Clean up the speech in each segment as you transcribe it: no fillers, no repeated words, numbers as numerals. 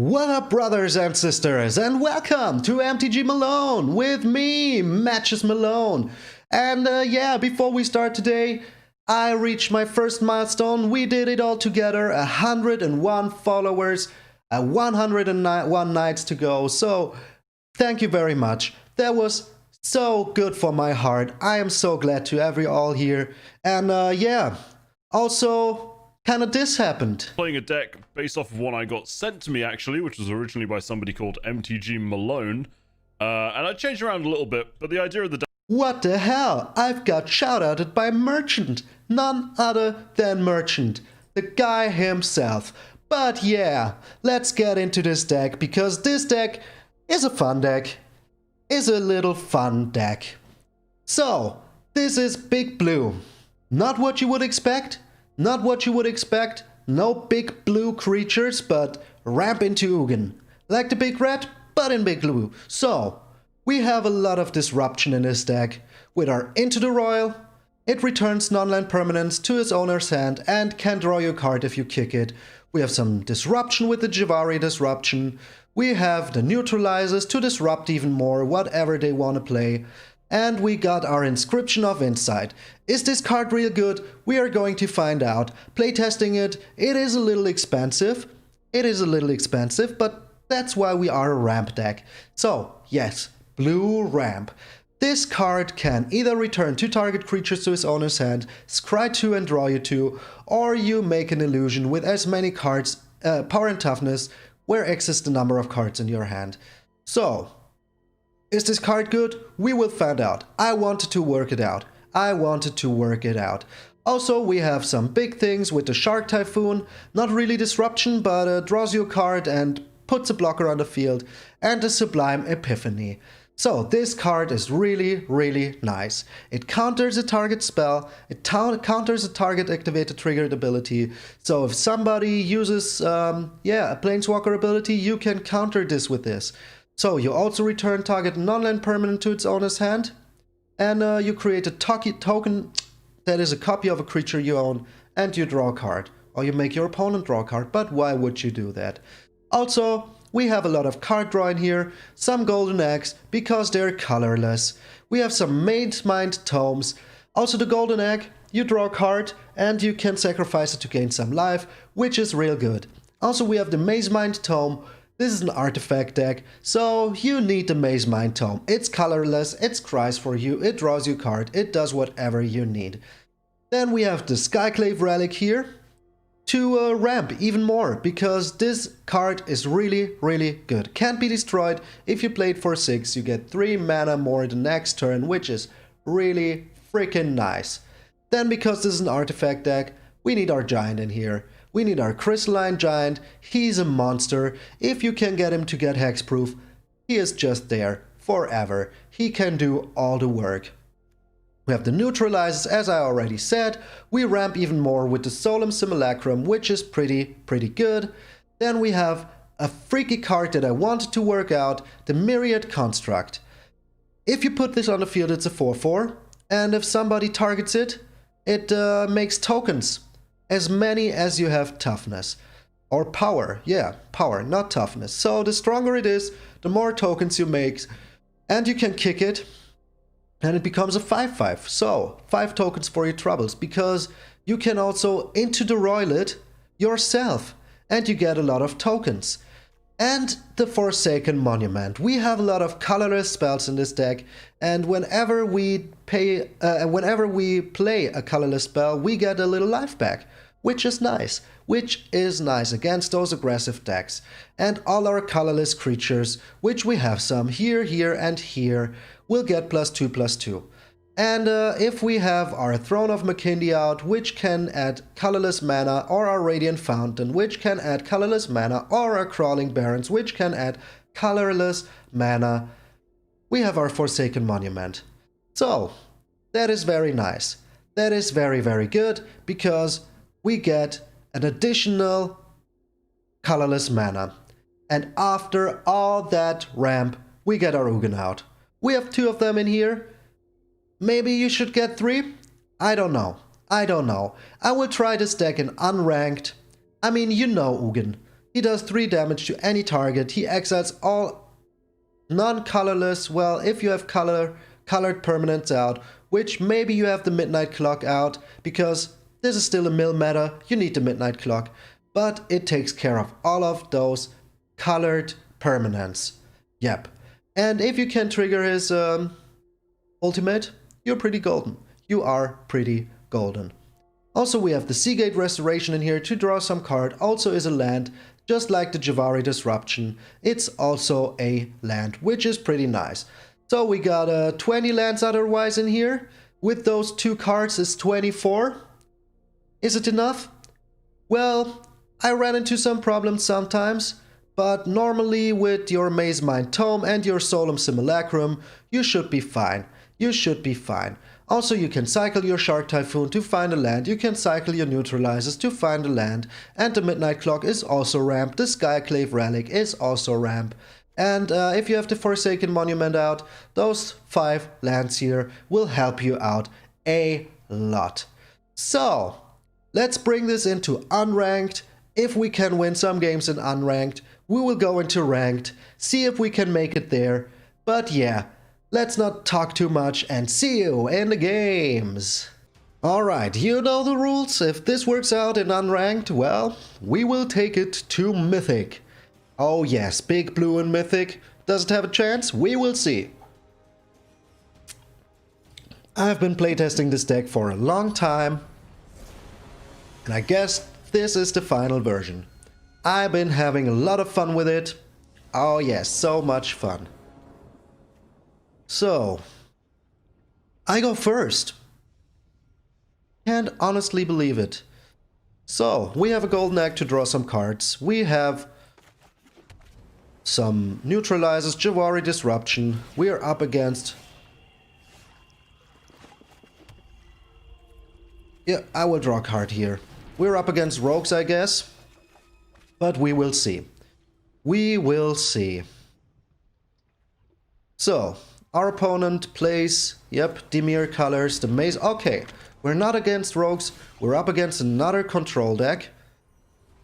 What up, brothers and sisters, and welcome to MTG Malone with me, MTG Malone. And yeah, before we start today, I reached my first milestone. We did it all together, 101 followers, 101 nights to go. So thank you very much. That was so good for my heart. I am so glad to have you all here. And yeah, also, kinda this happened. Playing a deck based off of one I got sent to me, actually, which was originally by somebody called MTG Malone. And I changed around a little bit, but the idea of the deck... What the hell? I've got shoutouted by Merchant. None other than Merchant. The guy himself. But yeah, let's get into this deck, because this deck is a fun deck. Is a little fun deck. So, this is Big Blue. Not what you would expect. Not what you would expect, no big blue creatures, but ramp into Ugin. Like the big red, but in big blue. So, we have a lot of disruption in this deck. With our Into the Royal, it returns non-land permanents to its owner's hand and can draw you a card if you kick it. We have some disruption with the Javari disruption. We have the neutralizers to disrupt even more, whatever they want to play. And we got our Inscription of Insight. Is this card real good? We are going to find out. Playtesting it, it is a little expensive. It is a little expensive, but that's why we are a ramp deck. So, yes, blue ramp. This card can either return 2 target creatures to its owner's hand, scry 2 and draw you 2, or you make an illusion with as many cards, power and toughness, where X is the number of cards in your hand. So, is this card good? We will find out. I wanted to work it out. Also, we have some big things with the Shark Typhoon. Not really disruption, but draws you a card and puts a blocker on the field. And the Sublime Epiphany. So, this card is really, really nice. It counters a target spell. It counters a target activated triggered ability. So, if somebody uses, a Planeswalker ability, you can counter this with this. So you also return target non-land permanent to its owner's hand, and you create a token that is a copy of a creature you own, and you draw a card. Or you make your opponent draw a card, but why would you do that? Also, we have a lot of card draw in here, some golden eggs, because they're colorless. We have some Maze Mind Tomes. Also the golden egg, you draw a card, and you can sacrifice it to gain some life, which is real good. Also we have the Maze Mind Tome. This is an artifact deck, so you need the Maze Mind Tome. It's colorless, it scries for you, it draws you a card, it does whatever you need. Then we have the Skyclave Relic here to ramp even more, because this card is really, really good. Can't be destroyed. If you play it for 6, you get 3 mana more the next turn, which is really freaking nice. Then, because this is an artifact deck, we need our Giant in here. We need our Crystalline Giant. He's a monster. If you can get him to get hexproof, he is just there forever. He can do all the work. We have the neutralizers, as I already said. We ramp even more with the Solemn Simulacrum, which is pretty good. Then we have a freaky card that I wanted to work out, the Myriad Construct. If you put this on the field, it's a 4/4, and if somebody targets it, it makes tokens. As many as you have toughness. Or power. Yeah, power, not toughness. So the stronger it is, the more tokens you make. And you can kick it. And it becomes a 5/5. So, 5 tokens for your troubles. Because you can also Into the Royal it yourself. And you get a lot of tokens. And the Forsaken Monument. We have a lot of colorless spells in this deck. And whenever we play a colorless spell, we get a little life back. Which is nice against those aggressive decks. And all our colorless creatures, which we have some here, here, and here, will get +2/+2. And if we have our Throne of Makindi out, which can add colorless mana, or our Radiant Fountain, which can add colorless mana, or our Crawling Barrens, which can add colorless mana, we have our Forsaken Monument. So, that is very nice. That is very, very good, because we get an additional colorless mana. And after all that ramp, we get our Ugin out. We have 2 of them in here. Maybe you should get 3? I don't know. I will try this deck in unranked. I mean, you know Ugin. He does 3 damage to any target. He exiles all non-colorless, well, if you have colored permanents out, which maybe you have the Midnight Clock out, because this is still a mill meta, you need the Midnight Clock, but it takes care of all of those colored permanents. Yep. And if you can trigger his ultimate, you're pretty golden. You are pretty golden. Also, we have the Seagate Restoration in here to draw some card. Also is a land, just like the Javari Disruption. It's also a land, which is pretty nice. So we got 20 lands otherwise in here. With those 2 cards is 24. Is it enough? Well, I ran into some problems sometimes, but normally with your Maze Mind Tome and your Solemn Simulacrum, you should be fine. You should be fine. Also, you can cycle your Shark Typhoon to find a land, you can cycle your Neutralizers to find a land, and the Midnight Clock is also ramp, the Skyclave Relic is also ramp. And if you have the Forsaken Monument out, those 5 lands here will help you out a lot. So, let's bring this into Unranked. If we can win some games in Unranked, we will go into Ranked, see if we can make it there. But yeah, let's not talk too much and see you in the games. Alright, you know the rules. If this works out in Unranked, well, we will take it to Mythic. Oh yes, Big Blue in Mythic. Does it have a chance? We will see. I've been playtesting this deck for a long time, and I guess this is the final version. I've been having a lot of fun with it. Oh yes, so much fun. So, I go first. Can't honestly believe it. So, we have a golden egg to draw some cards. We have some Neutralizers, Javari Disruption. We are up against... Yeah, I will draw a card here. We're up against Rogues, I guess. But we will see. We will see. So, our opponent plays, yep, Dimir colors, the Maze. Okay, we're not against Rogues. We're up against another control deck.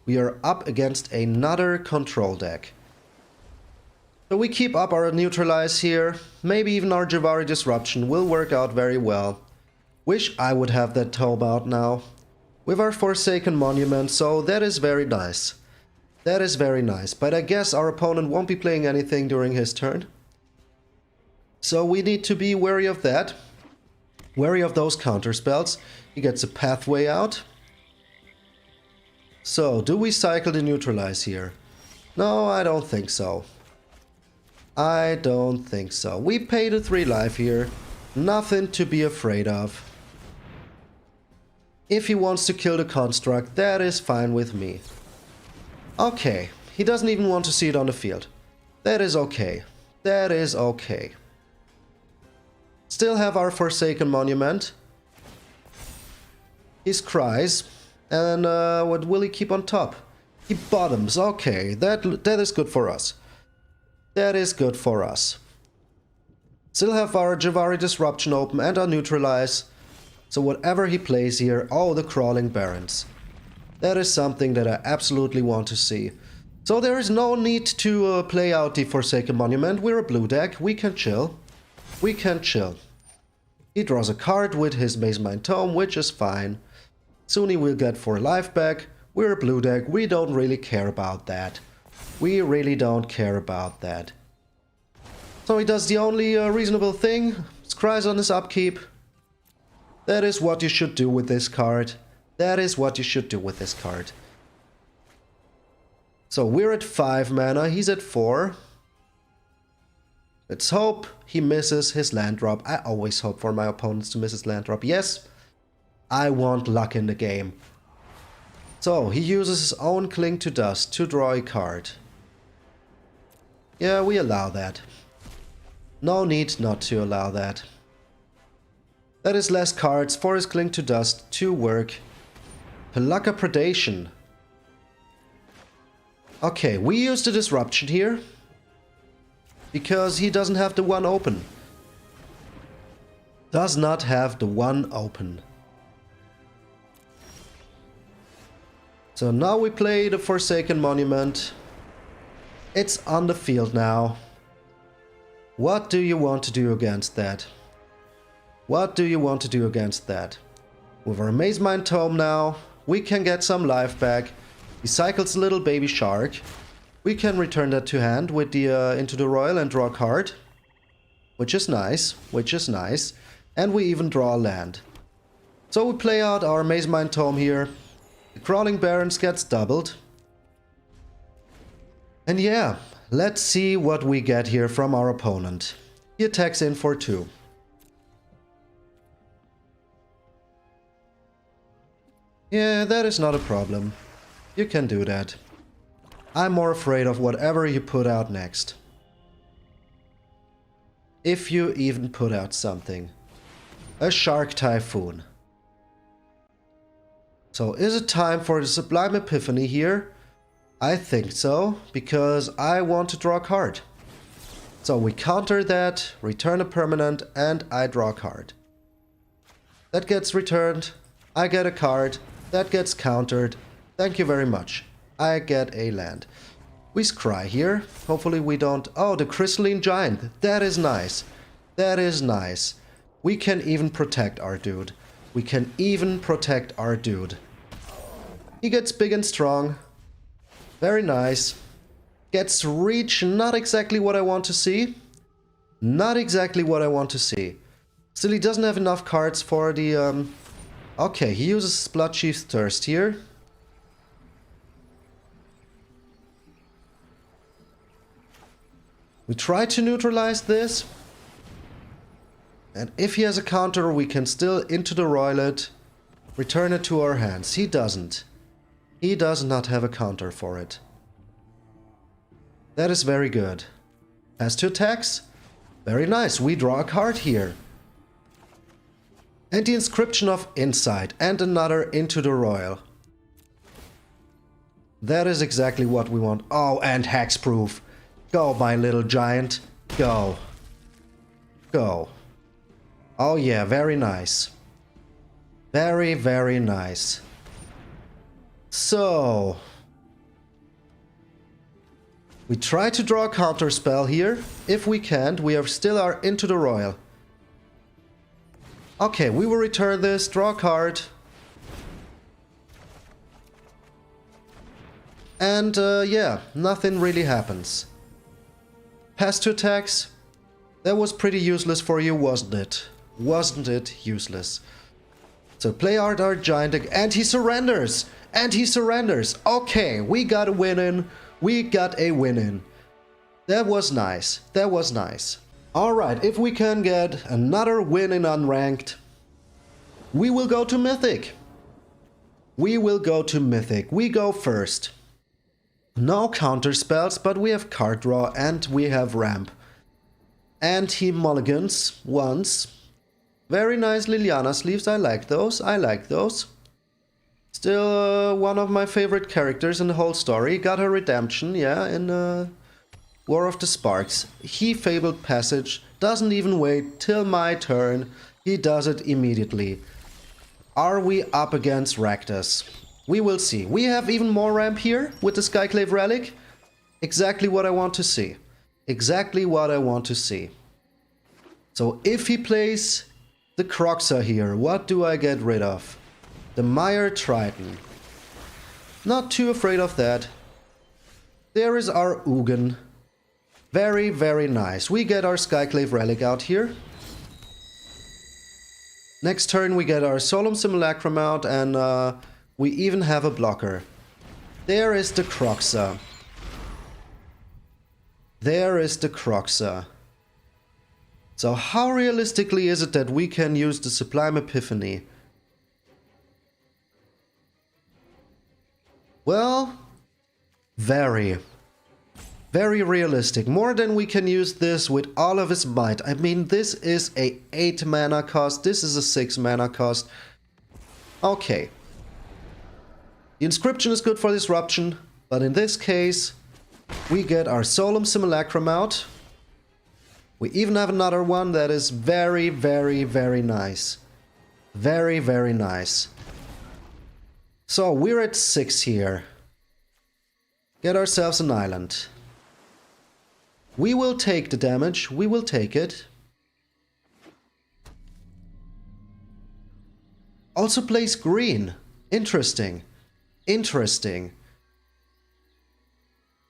We are up against another control deck. So we keep up our Neutralize here. Maybe even our Javari Disruption will work out very well. Wish I would have that tome out now. With our Forsaken Monument, so that is very nice. That is very nice. But I guess our opponent won't be playing anything during his turn. So we need to be wary of that. Wary of those counter spells. He gets a Pathway out. So, do we cycle the Neutralize here? No, I don't think so. I don't think so. We paid a 3 life here. Nothing to be afraid of. If he wants to kill the construct, that is fine with me. Okay, he doesn't even want to see it on the field. That is okay. That is okay. Still have our Forsaken Monument. He scries. And what will he keep on top? He bottoms. Okay, that is good for us. That is good for us. Still have our Javari Disruption open and our Neutralize. So whatever he plays here, oh, the Crawling Barrens. That is something that I absolutely want to see. So there is no need to play out the Forsaken Monument. We're a blue deck. We can chill. We can chill. He draws a card with his Maze Mind Tome, which is fine. Soon he will get 4 life back. We're a blue deck. We don't really care about that. We really don't care about that. So he does the only reasonable thing. Scries on his upkeep. That is what you should do with this card. That is what you should do with this card. So we're at 5 mana. He's at 4. Let's hope he misses his land drop. I always hope for my opponents to miss his land drop. Yes, I want luck in the game. So he uses his own Cling to Dust to draw a card. Yeah, we allow that. No need not to allow that. That is less cards for his Cling to Dust to work. Pelaka Predation. Okay, we use the Disruption here. Because he doesn't have the 1 open. Does not have the 1 open. So now we play the Forsaken Monument. It's on the field now. What do you want to do against that? What do you want to do against that? With our Maze Mind Tome now, we can get some life back. He cycles a little baby shark. We can return that to hand with the into the Royal and draw a card. Which is nice, which is nice. And we even draw a land. So we play out our Maze Mind Tome here. The Crawling Barrens gets doubled. And yeah, let's see what we get here from our opponent. He attacks in for 2. Yeah, that is not a problem. You can do that. I'm more afraid of whatever you put out next. If you even put out something. A Shark Typhoon. So is it time for the Sublime Epiphany here? I think so, because I want to draw a card. So we counter that, return a permanent, and I draw a card. That gets returned, I get a card, that gets countered. Thank you very much. I get a land. We scry here. Hopefully we don't... Oh, the Crystalline Giant. That is nice. That is nice. We can even protect our dude. We can even protect our dude. He gets big and strong. Very nice. Gets reach. Not exactly what I want to see. Not exactly what I want to see. Still, he doesn't have enough cards for the... Okay, he uses Bloodchief's Thirst here. We try to neutralize this. And if he has a counter, we can still into the Roilet, return it to our hands. He doesn't. He does not have a counter for it. That is very good. Has 2 attacks. Very nice. We draw a card here. And the Inscription of Insight and another into the Royal. That is exactly what we want. Oh, and Hexproof. Go, my little giant. Go. Go. Oh yeah, very nice. Very, very nice. So... we try to draw a counter spell here. If we can't, we still are into the Royal. Okay, we will return this, draw a card. And yeah, nothing really happens. Pass 2 attacks. That was pretty useless for you, wasn't it? Wasn't it useless? So play out our giant and he surrenders! And he surrenders! Okay, we got a win in. We got a win in. That was nice. That was nice. Alright, if we can get another win in Unranked, we will go to Mythic. We will go to Mythic. We go first. No counter spells, but we have card draw and we have ramp. And he mulligans once. Very nice Liliana sleeves. I like those. I like those. Still one of my favorite characters in the whole story. Got her redemption, yeah, in War of the Sparks. He Fabled Passage. Doesn't even wait till my turn. He does it immediately. Are we up against Rakdos? We will see. We have even more ramp here with the Skyclave Relic. Exactly what I want to see. Exactly what I want to see. So if he plays the Croxa here, what do I get rid of? The Mire Triton. Not too afraid of that. There is our Ugin. Very, very nice. We get our Skyclave Relic out here. Next turn we get our Solemn Simulacrum out and we even have a blocker. There is the Croxa. There is the Croxa. So how realistically is it that we can use the Sublime Epiphany? Well, very realistic. More than we can use this with all of his might. I mean, this is a 8 mana cost. This is a 6 mana cost. Okay. The Inscription is good for disruption, but in this case, we get our Solemn Simulacrum out. We even have another one that is very, very, very nice. Very, very nice. So we're at 6 here. Get ourselves an island. We will take the damage. We will take it. Also plays green. Interesting. Interesting.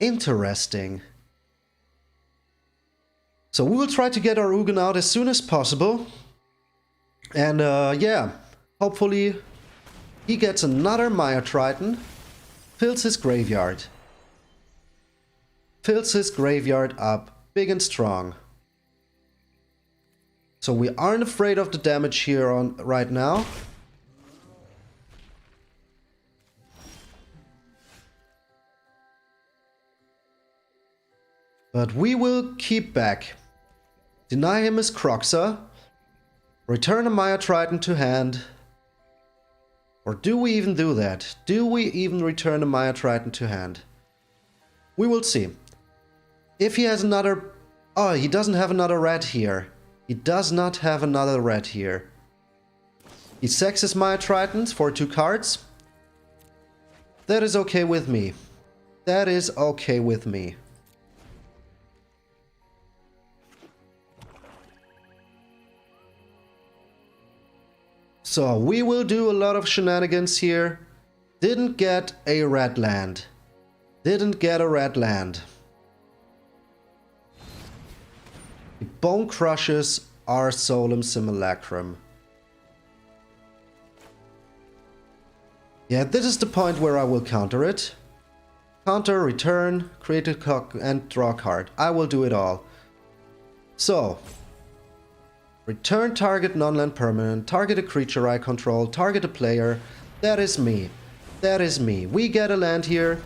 Interesting. So we will try to get our Ugin out as soon as possible. And yeah, hopefully he gets another Maya Triton. Fills his graveyard. Fills his graveyard up big and strong. So we aren't afraid of the damage here on right now. But we will keep back. Deny him his Croxa. Return a Maya Triton to hand. Or do we even do that? Do we even return a Maya Triton to hand? We will see. If he has another... Oh, he doesn't have another red here. He does not have another red here. He sacks his Maya Tritons for 2 cards. That is okay with me. That is okay with me. So we will do a lot of shenanigans here. Didn't get a red land. Didn't get a red land. He bone crushes our Solemn Simulacrum. Yeah, this is the point where I will counter it. Counter, return, create a cock and draw a card. I will do it all. So, return target non-land permanent, target a creature I control, target a player. That is me. That is me. We get a land here.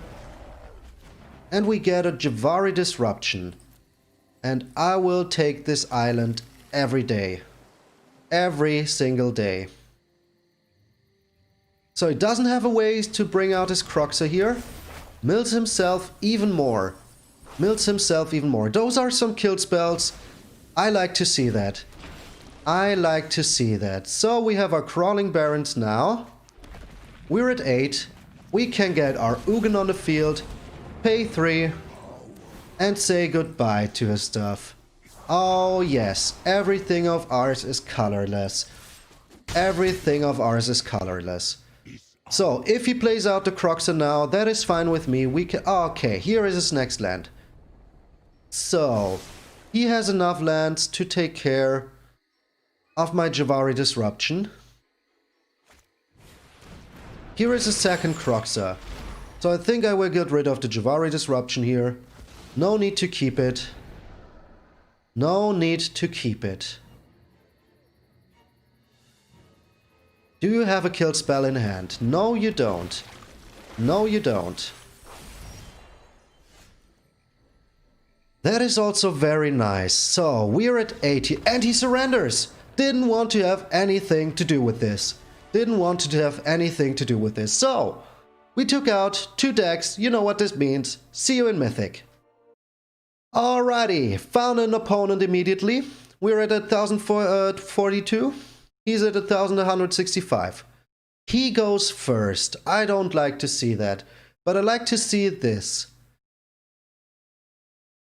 And we get a Javari Disruption. And I will take this island every day. Every single day. So he doesn't have a way to bring out his Croxa here. Mills himself even more. Mills himself even more. Those are some kill spells. I like to see that. I like to see that. So we have our Crawling Barons now. We're at 8. We can get our Ugin on the field. Pay 3. And say goodbye to his stuff. Oh yes, everything of ours is colorless. Everything of ours is colorless. So, if he plays out the Croxa now, that is fine with me. We can... Okay, here is his next land. So, he has enough lands to take care of my Javari Disruption. Here is a second Croxa. So I think I will get rid of the Javari Disruption here. No need to keep it. No need to keep it. Do you have a kill spell in hand? No, you don't. No, you don't. That is also very nice. So, we're at 80 and he surrenders. Didn't want to have anything to do with this. Didn't want to have anything to do with this. So, we took out 2 decks. You know what this means. See you in Mythic. Alrighty, found an opponent immediately. We're at 1042. He's at 1165. He goes first. I don't like to see that, but I like to see this.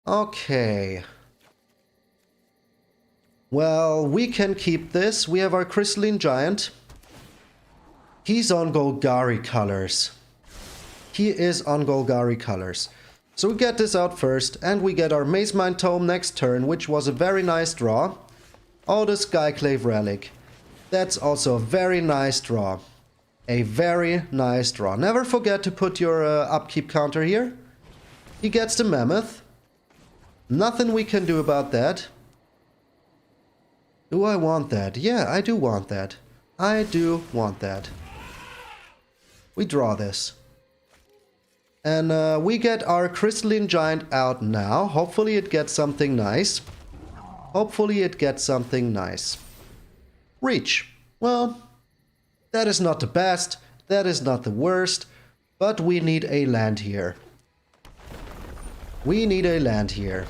Okay. Well, we can keep this. We have our Crystalline Giant. He's on Golgari colors. He is on Golgari colors. So we get this out first, and we get our Maze Mind Tome next turn, which was a very nice draw. Oh, the Skyclave Relic. That's also a very nice draw. A very nice draw. Never forget to put your upkeep counter here. He gets the Mammoth. Nothing we can do about that. Do I want that? Yeah, I do want that. I do want that. We draw this. And we get our Crystalline Giant out now. Hopefully it gets something nice. Hopefully it gets something nice. Reach. Well, that is not the best. That is not the worst. But we need a land here. We need a land here.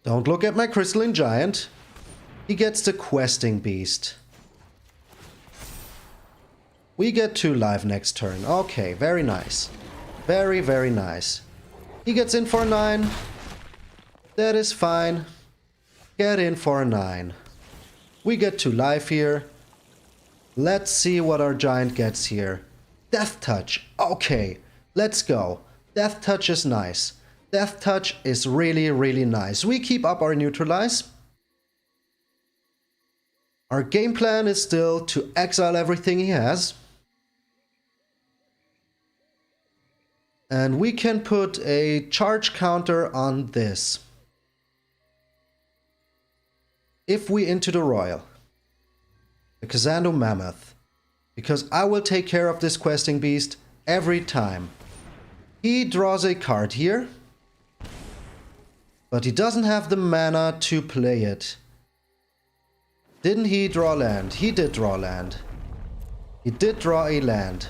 Don't look at my Crystalline Giant. He gets the Questing Beast. We get 2 life next turn. Okay, very nice. Very, very nice. He gets in for a 9. That is fine. Get in for a 9. We get 2 life here. Let's see what our giant gets here. Death Touch. Okay, let's go. Death Touch is nice. Death Touch is really, really nice. We keep up our neutralize. Our game plan is still to exile everything he has. And we can put a charge counter on this. If we into the Royal. The Kazando Mammoth. Because I will take care of this questing beast every time. He draws a card here. But he doesn't have the mana to play it. Didn't he draw land? He did draw land. He did draw a land.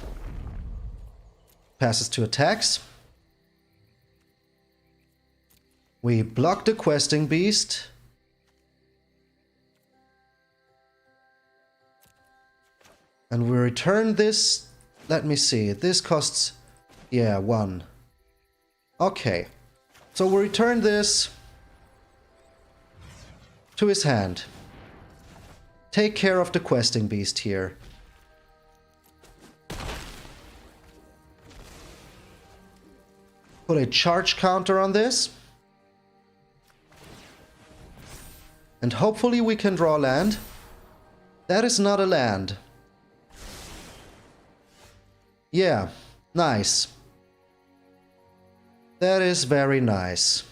Passes to attacks. We block the questing beast. And we return this. Let me see. This costs, yeah, 1. Okay. So we return this to his hand. Take care of the questing beast here. Put a charge counter on this. And hopefully we can draw land. That is not a land. Yeah, nice. That is very nice.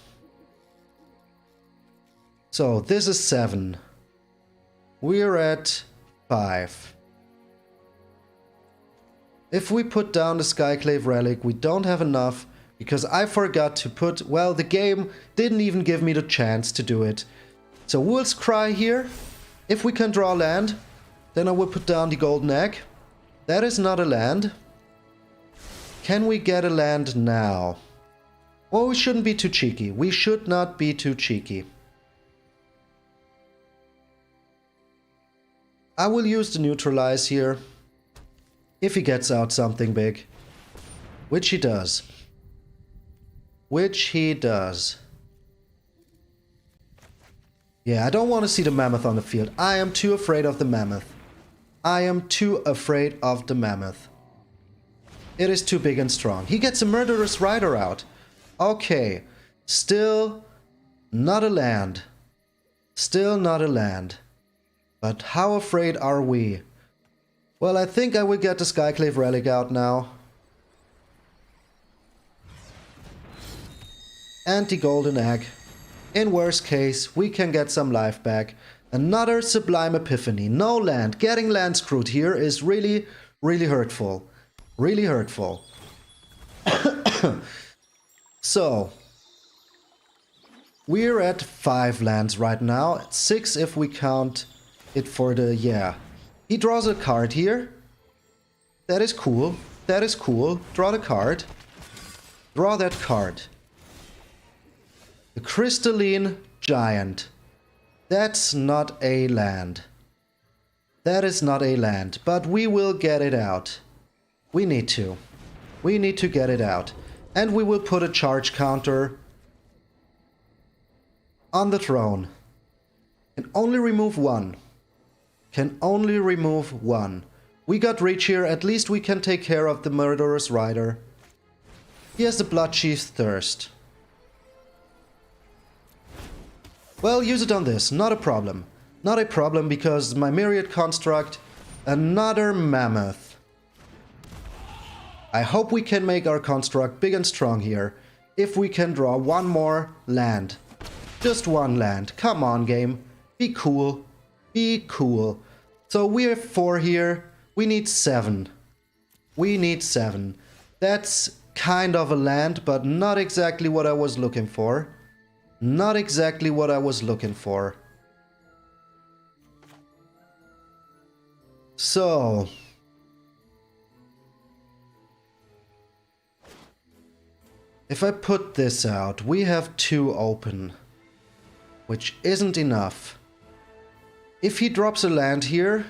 So this is 7. We're at 5. If we put down the Skyclave Relic, we don't have enough because I forgot to put... Well, the game didn't even give me the chance to do it. So Wolf's Cry here. If we can draw land, then I will put down the Golden Egg. That is not a land. Can we get a land now? Well, we shouldn't be too cheeky. We should not be too cheeky. I will use the neutralize here. If he gets out something big. Which he does. Which he does. Yeah, I don't want to see the mammoth on the field. I am too afraid of the mammoth. I am too afraid of the mammoth. It is too big and strong. He gets a Murderous Rider out. Okay. Still not a land. Still not a land. But how afraid are we? Well, I think I will get the Skyclave Relic out now. And the Golden Egg. In worst case, we can get some life back. Another Sublime Epiphany. No land. Getting land screwed here is really, really hurtful. Really hurtful. So, we're at 5 lands right now. 6 if we count it for the... Yeah. He draws a card here. That is cool. That is cool. Draw the card. Draw that card. The Crystalline Giant. That's not a land. That is not a land. But we will get it out. We need to. We need to get it out. And we will put a charge counter on the throne. Can only remove 1. Can only remove 1. We got reach here. At least we can take care of the Murderous Rider. He has the Bloodchief's Thirst. Well, use it on this. Not a problem. Not a problem because my Myriad Construct... Another Mammoth. I hope we can make our construct big and strong here. If we can draw 1 more land. Just 1 land. Come on, game. Be cool. Be cool. So we have 4 here. We need 7. We need 7. That's kind of a land, but not exactly what I was looking for. Not exactly what I was looking for. So... if I put this out, we have 2 open. Which isn't enough. If he drops a land here...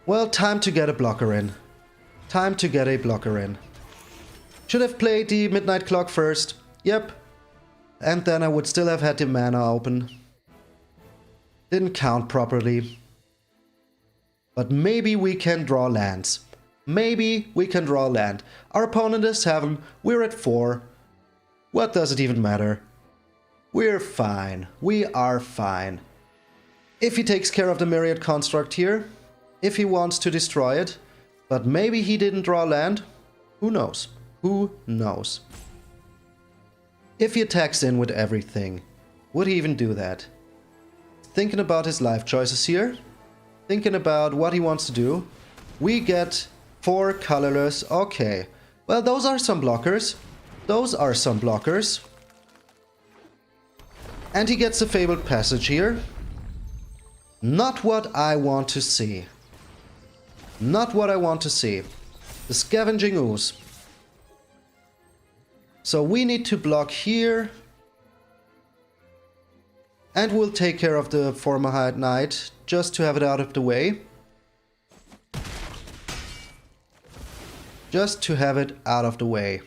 Well, time to get a blocker in. Time to get a blocker in. Should have played the midnight clock first. Yep. And then I would still have had the mana open. Didn't count properly. But maybe we can draw lands. Maybe we can draw land. Our opponent is 7. We're at 4. What does it even matter? We're fine. We are fine. If he takes care of the Myriad Construct here. If he wants to destroy it. But maybe he didn't draw land. Who knows? Who knows? If he attacks in with everything, would he even do that? Thinking about his life choices here. Thinking about what he wants to do. We get 4 colorless. Okay. Well, those are some blockers. Those are some blockers. And he gets a Fabled Passage here. Not what I want to see. Not what I want to see. The Scavenging Ooze. So we need to block here. And we'll take care of the Formaldehyde Knight, just to have it out of the way. Just to have it out of the way.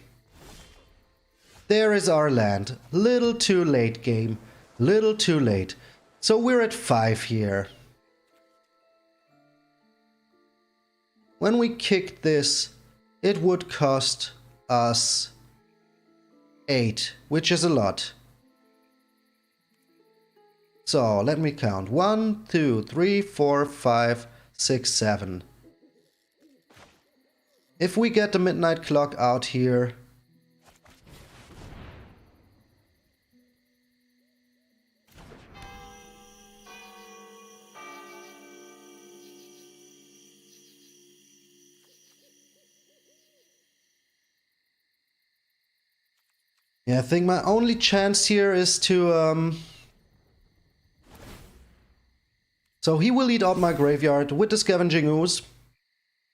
There is our land. Little too late, game. Little too late. So we're at 5 here. When we kick this, it would cost us 8, which is a lot. So let me count. 1, 2, 3, 4, 5, 6, 7. If we get the midnight clock out here. Yeah, I think my only chance here is to So he will eat up my graveyard with the Scavenging Ooze.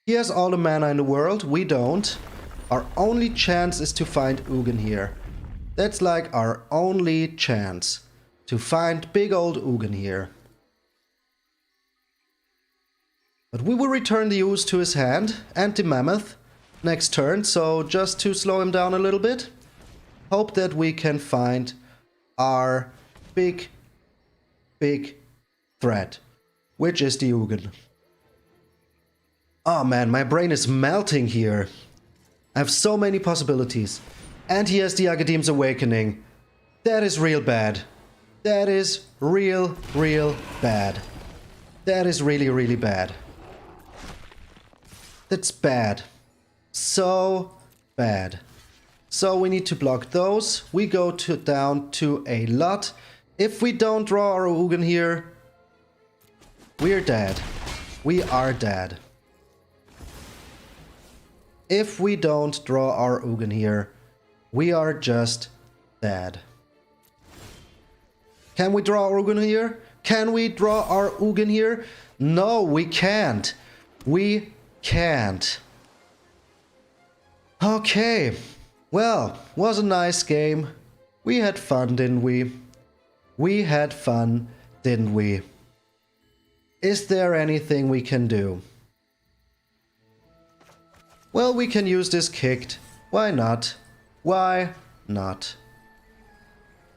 He has all the mana in the world, we don't. Our only chance is to find Ugin here. That's like our only chance. To find big old Ugin here. But we will return the Ooze to his hand and the Mammoth next turn, so just to slow him down a little bit. Hope that we can find our big threat. Which is the Ugin. Oh man, my brain is melting here. I have so many possibilities. And he has the Agadeem's Awakening. That is real bad. That is real bad. That is really bad. That's bad. So bad. So we need to block those. We go down to a lot. If we don't draw our Ugin here, we're dead. We are dead. If we don't draw our Ugin here, we are just dead. Can we draw our Ugin here? Can we draw our Ugin here? No, we can't. We can't. Okay. Well, was a nice game. We had fun, didn't we? We had fun, didn't we? Is there anything we can do? Well, we can use this kicked. Why not? Why not?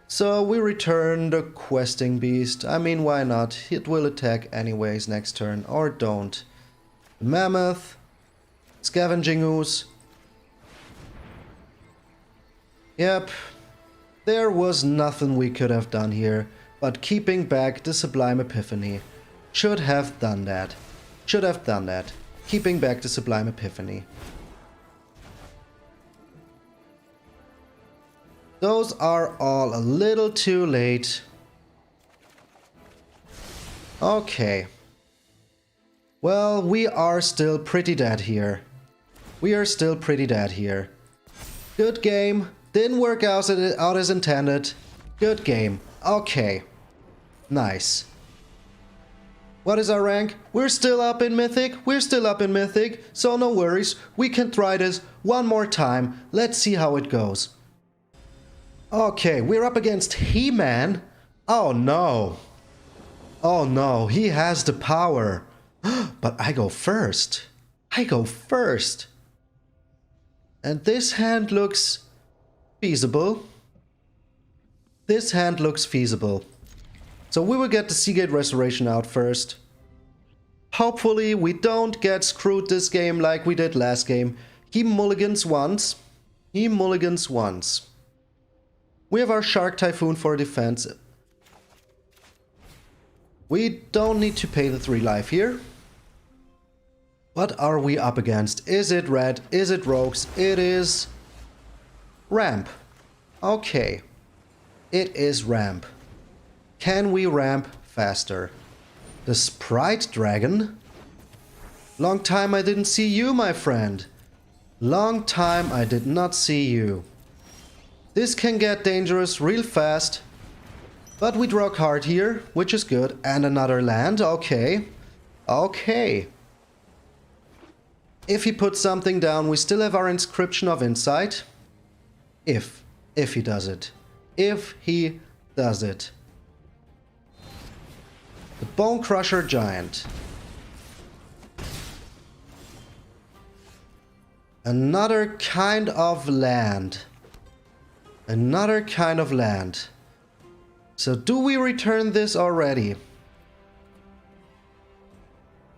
So we return the Questing Beast. I mean, why not? It will attack anyways next turn, or don't. Mammoth. Scavenging Ooze. Yep. There was nothing we could have done here, but keeping back the Sublime Epiphany. Should have done that. Should have done that. Keeping back the Sublime Epiphany. Those are all a little too late. Okay. Well, we are still pretty dead here. We are still pretty dead here. Good game. Didn't work out as intended. Good game. Okay. Nice. What is our rank? We're still up in Mythic. We're still up in Mythic. So no worries. We can try this one more time. Let's see how it goes. Okay, we're up against He-Man. Oh no. Oh no, he has the power. But I go first. I go first. And this hand looks feasible. This hand looks feasible. So we will get the Seagate Restoration out first. Hopefully we don't get screwed this game like we did last game. He mulligans once. He mulligans once. We have our Shark Typhoon for defense. We don't need to pay the 3 life here. What are we up against? Is it red? Is it rogues? It is ramp. Okay. It is ramp. Can we ramp faster? The Sprite Dragon? Long time I didn't see you, my friend. Long time I did not see you. This can get dangerous real fast. But we draw a card here, which is good. And another land. Okay. Okay. If he puts something down, we still have our Inscription of Insight. If he does it. If he does it. The Bone Crusher Giant. Another kind of land. Another kind of land. So do we return this already?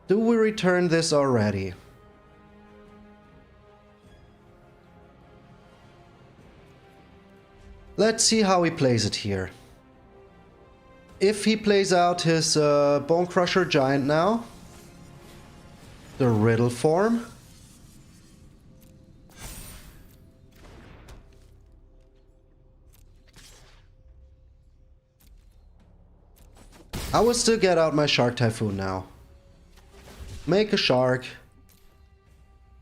Do we return this already? Let's see how he plays it here. If he plays out his Bone Crusher Giant now, the Riddle form. I will still get out my Shark Typhoon now. Make a shark.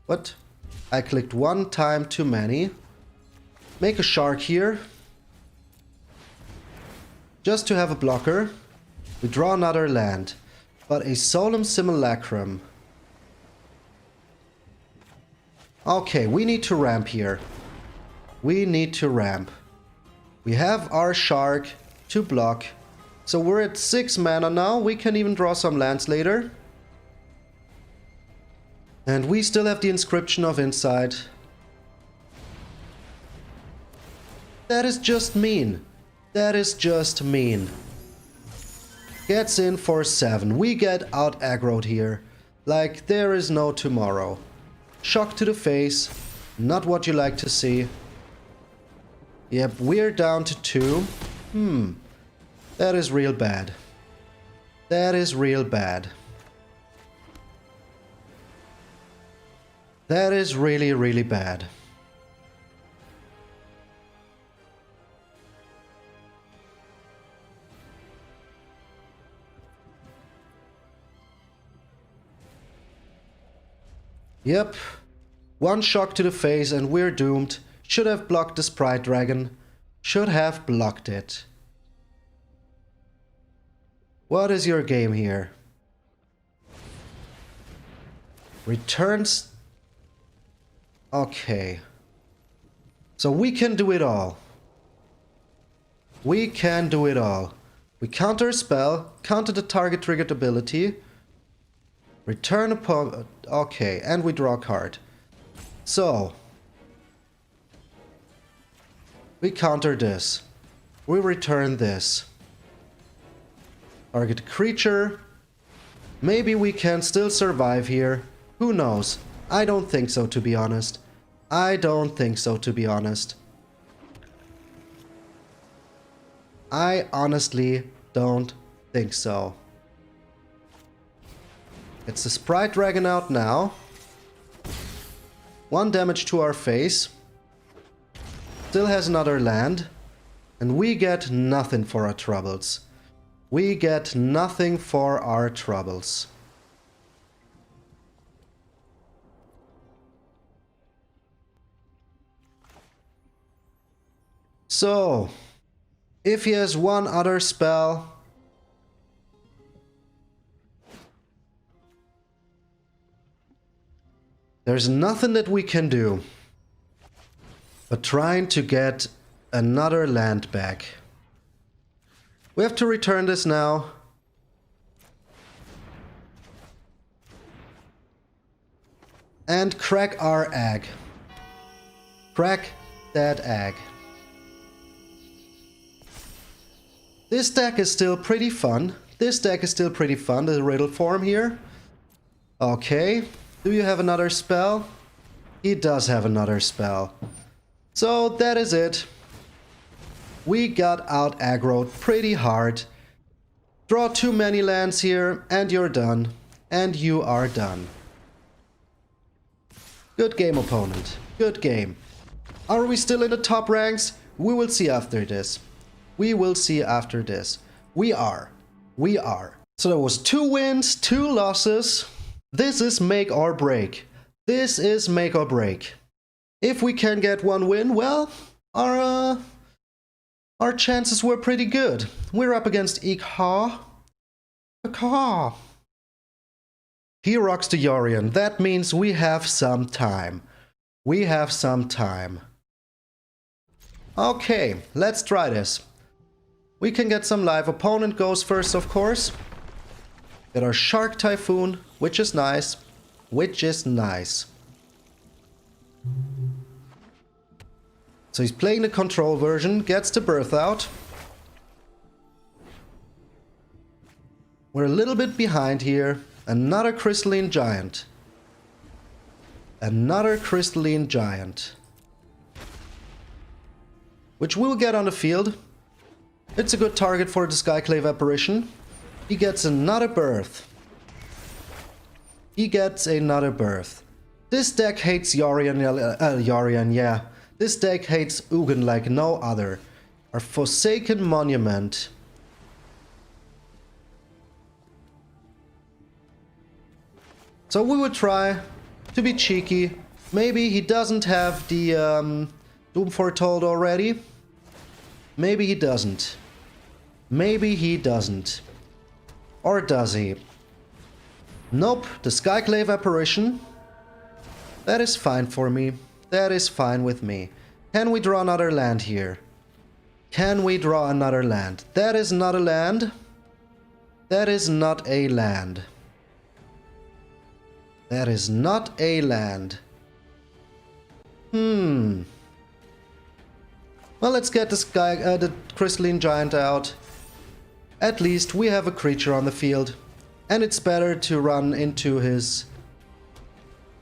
What? I clicked one time too many. Make a shark here. Just to have a blocker. We draw another land. But a Solemn Simulacrum. Okay, we need to ramp here. We need to ramp. We have our shark to block. So we're at 6 mana now. We can even draw some lands later. And we still have the Inscription of Insight. That is just mean. That is just mean. Gets in for 7. We get out aggroed here. Like there is no tomorrow. Shock to the face. Not what you like to see. Yep, we're down to 2. That is real bad. That is real bad. That is really, really bad. Yep. One shock to the face and we're doomed. Should have blocked the Sprite Dragon. Should have blocked it. What is your game here? Returns. Okay. So we can do it all. We can do it all. We counter a spell, counter the target triggered ability. Return upon... Okay, and we draw a card. So... we counter this. We return this. Target creature. Maybe we can still survive here. Who knows? I don't think so, to be honest. I don't think so, to be honest. I honestly don't think so. It's the Sprite Dragon out now. 1 damage to our face. Still has another land. And we get nothing for our troubles. We get nothing for our troubles. So, if he has one other spell, there's nothing that we can do but trying to get another land back. We have to return this now. and crack our egg. Crack that egg. This deck is still pretty fun. The riddle form here. Okay. Do you have another spell? He does have another spell. So that is it. We got out aggroed pretty hard. Draw too many lands here and you're done. And you are done. Good game, opponent. Good game. Are we still in the top ranks? We will see after this. We will see after this. We are. We are. So there was 2 wins, 2 losses. This is make or break. This is make or break. If we can get 1 win, well, our chances were pretty good. We're up against MtgA. He rocks the Yorion. That means we have some time. We have some time. Okay, let's try this. We can get some live. Opponent goes first, of course. Get our Shark Typhoon, which is nice. Which is nice. So he's playing the control version, gets the birth out. We're a little bit behind here. Another Crystalline Giant. Another Crystalline Giant. Which we'll get on the field. It's a good target for the Skyclave Apparition. He gets another birth. He gets another birth. This deck hates Yorion, yeah. This deck hates Ugin like no other. Our Forsaken Monument. So we would try to be cheeky. Maybe he doesn't have the Doom Foretold already. Maybe he doesn't. Maybe he doesn't. Or does he? Nope, the Skyclave Apparition. That is fine for me. That is fine with me. Can we draw another land here? Can we draw another land? That is not a land. That is not a land. That is not a land. Well, let's get the Crystalline Giant out. At least we have a creature on the field. And it's better to run into his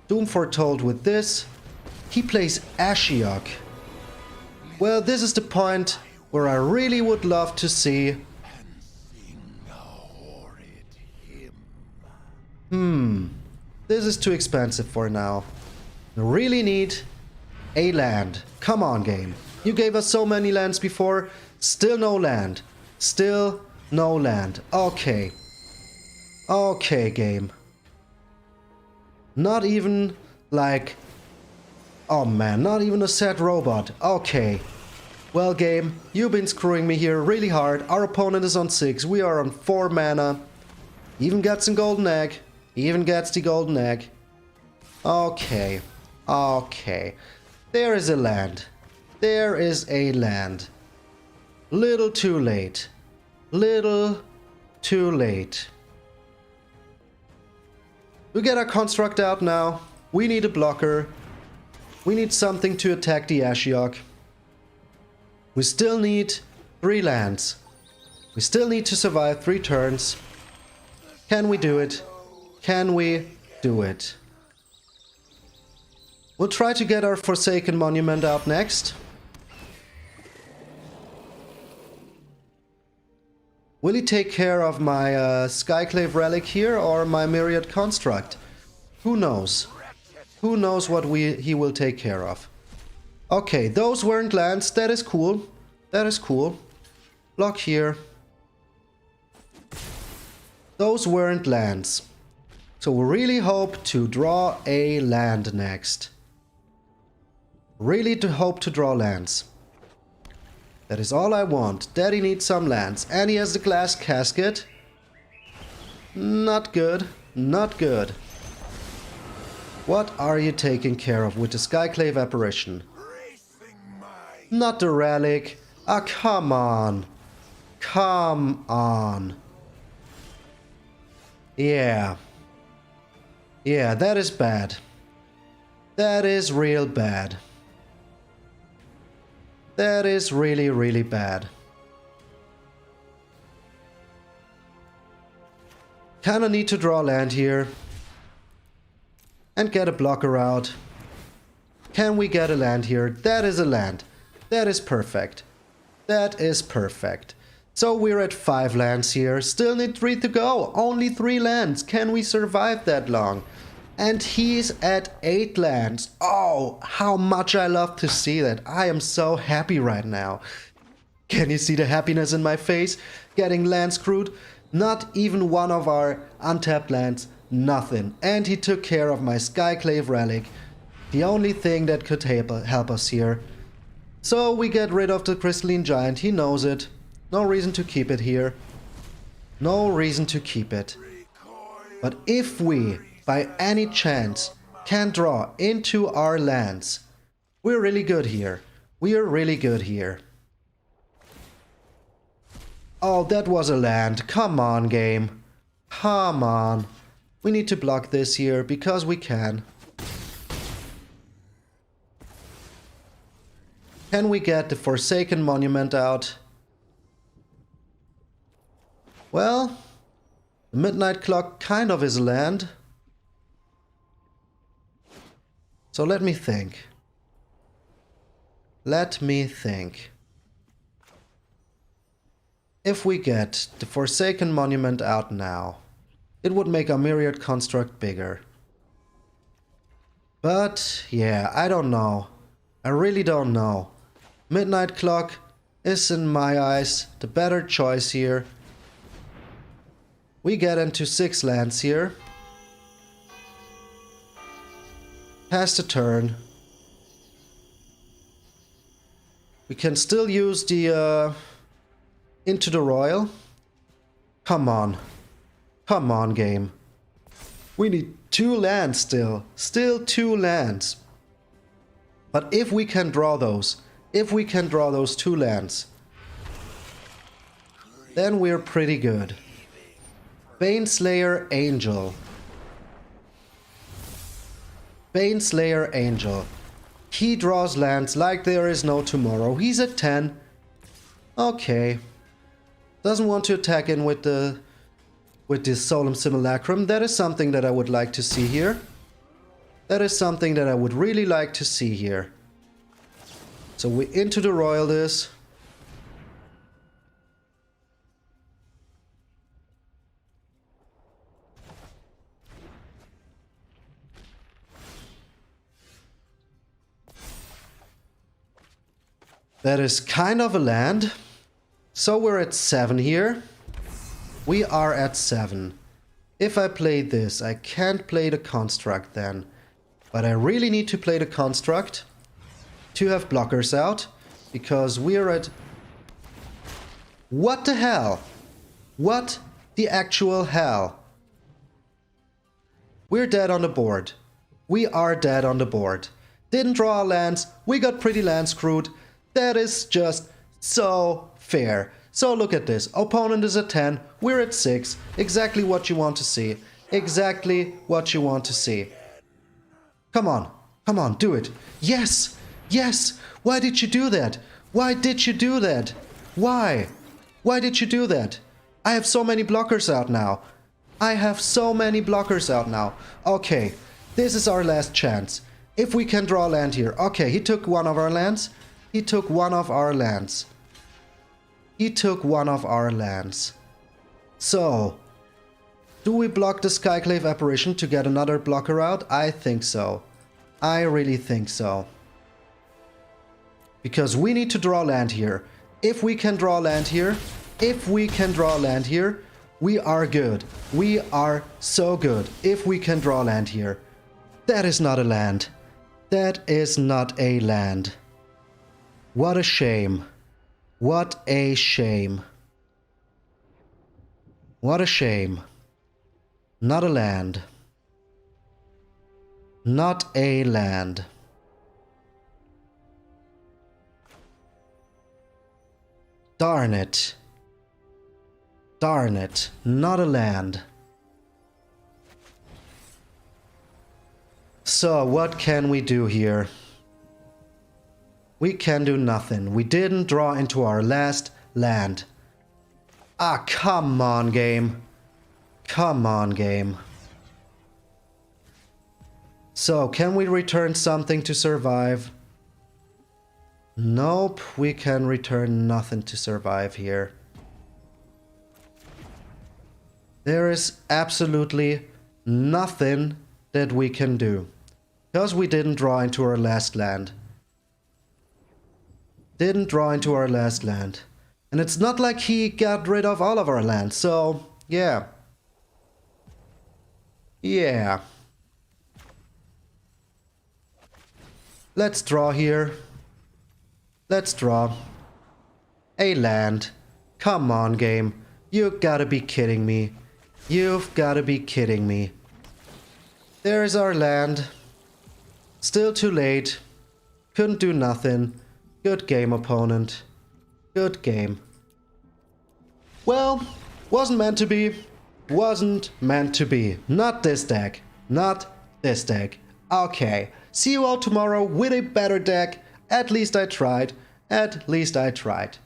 Doom Foretold with this. He plays Ashiok. Well, this is the point where I really would love to see. This is too expensive for now. We really need a land. Come on, game. You gave us so many lands before. Still no land. Still no land. Okay. Okay, game. Not even like... Oh man, not even a sad robot. Okay. Well, game, you've been screwing me here really hard. Our opponent is on 6. We are on 4 mana. Even gets a golden egg. Even gets the golden egg. Okay. Okay. There is a land. There is a land. Little too late. Little too late. We get our construct out now. We need a blocker. We need something to attack the Ashiok. We still need 3 lands. We still need to survive 3 turns. Can we do it? Can we do it? We'll try to get our Forsaken Monument out next. Will he take care of my Skyclave Relic here or my Myriad Construct? Who knows? Who knows what he will take care of? Okay, those weren't lands. That is cool. That is cool. Block here. Those weren't lands. So we really hope to draw a land next. Really to hope to draw lands. That is all I want. Daddy needs some lands. And he has the Glass Casket. Not good. Not good. What are you taking care of with the Skyclave Apparition? Not the Relic. Ah, come on. Come on. Yeah. Yeah, that is bad. That is real bad. That is really, really bad. Kinda need to draw land here. And get a blocker out. Can we get a land here? That is a land. That is perfect. That is perfect. So we're at 5 lands here. Still need 3 to go. Only 3 lands. Can we survive that long? And he's at 8 lands. Oh, how much I love to see that. I am so happy right now. Can you see the happiness in my face? Getting land screwed. Not even one of our untapped lands. Nothing. And he took care of my Skyclave Relic. The only thing that could help us here. So we get rid of the Crystalline Giant. He knows it. No reason to keep it here. No reason to keep it. But if we, by any chance, can draw into our lands, we're really good here. We are really good here. Oh, that was a land. Come on, game. Come on. We need to block this here because we can. Can we get the Forsaken Monument out? Well, the Midnight Clock kind of is a land. So let me think. Let me think. If we get the Forsaken Monument out now, it would make our Myriad Construct bigger. But yeah, I don't know. I really don't know. Midnight Clock is, in my eyes, the better choice here. We get into 6 lands here. Pass the turn. We can still use the Into the Royal. Come on. Come on, game. We need 2 lands still. Still 2 lands. But if we can draw those, if we can draw those 2 lands, then we're pretty good. Baneslayer Angel. Baneslayer Angel. He draws lands like there is no tomorrow. He's at 10. Okay. Doesn't want to attack in with the Solemn Simulacrum. That is something that I would like to see here. That is something that I would really like to see here. So we Into the Royal this. That is kind of a land. So we're at 7 here. We are at 7. If I play this, I can't play the Construct then. But I really need to play the Construct to have blockers out. Because we're at... What the hell? What the actual hell? We're dead on the board. We are dead on the board. Didn't draw our lands. We got pretty land screwed. That is just so fair. So look at this. Opponent is at 10. We're at 6. Exactly what you want to see. Exactly what you want to see. Come on. Come on. Do it. Yes. Yes. Why did you do that? Why did you do that? Why? Why did you do that? I have so many blockers out now. I have so many blockers out now. Okay. This is our last chance. If we can draw land here. Okay. He took one of our lands. He took one of our lands. He took one of our lands. So, do we block the Skyclave Apparition to get another blocker out? I think so. I really think so. Because we need to draw land here. If we can draw land here, we are good. We are so good if we can draw land here. That is not a land. That is not a land. What a shame. What a shame. What a shame. Not a land. Not a land. Darn it. Darn it. Not a land. So, what can we do here? We can do nothing. We didn't draw into our last land. Ah, come on, game. Come on, game. So, can we return something to survive? Nope, we can return nothing to survive here. There is absolutely nothing that we can do. Because we didn't draw into our last land. Didn't draw into our last land. And it's not like he got rid of all of our land, so yeah. Yeah. Let's draw here. Let's draw. A land. Come on, game. You gotta be kidding me. You've gotta be kidding me. There's our land. Still too late. Couldn't do nothing. Good game, opponent. Good game. Well, wasn't meant to be. Wasn't meant to be. Not this deck. Not this deck. Okay. See you all tomorrow with a better deck. At least I tried. At least I tried.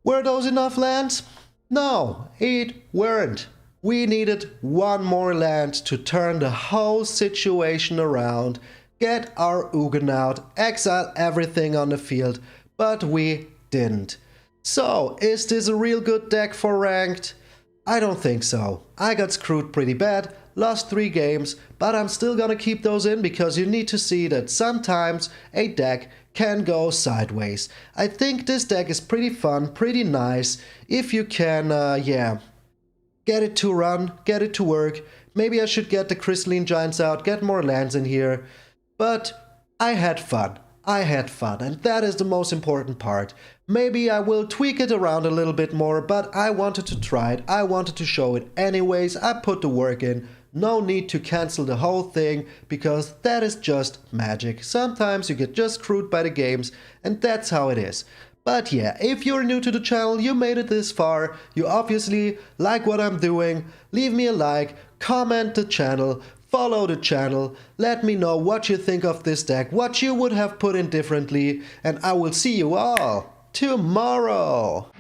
Were those enough lands? No, it weren't. We needed one more land to turn the whole situation around, get our Ugin out, exile everything on the field, but we didn't. So, is this a real good deck for ranked? I don't think so. I got screwed pretty bad, lost 3 games, but I'm still gonna keep those in because you need to see that sometimes a deck can go sideways. I think this deck is pretty fun, pretty nice, if you can, yeah, get it to run, get it to work. Maybe I should get the Crystalline Giants out, get more lands in here, but I had fun. I had fun, and that is the most important part. Maybe I will tweak it around a little bit more, but I wanted to try it. I wanted to show it anyways. I put the work in. No need to cancel the whole thing, because that is just magic. Sometimes you get just screwed by the games, and that's how it is. But yeah, if you're new to the channel, you made it this far, you obviously like what I'm doing, leave me a like, comment the channel, follow the channel, let me know what you think of this deck, what you would have put in differently, and I will see you all tomorrow!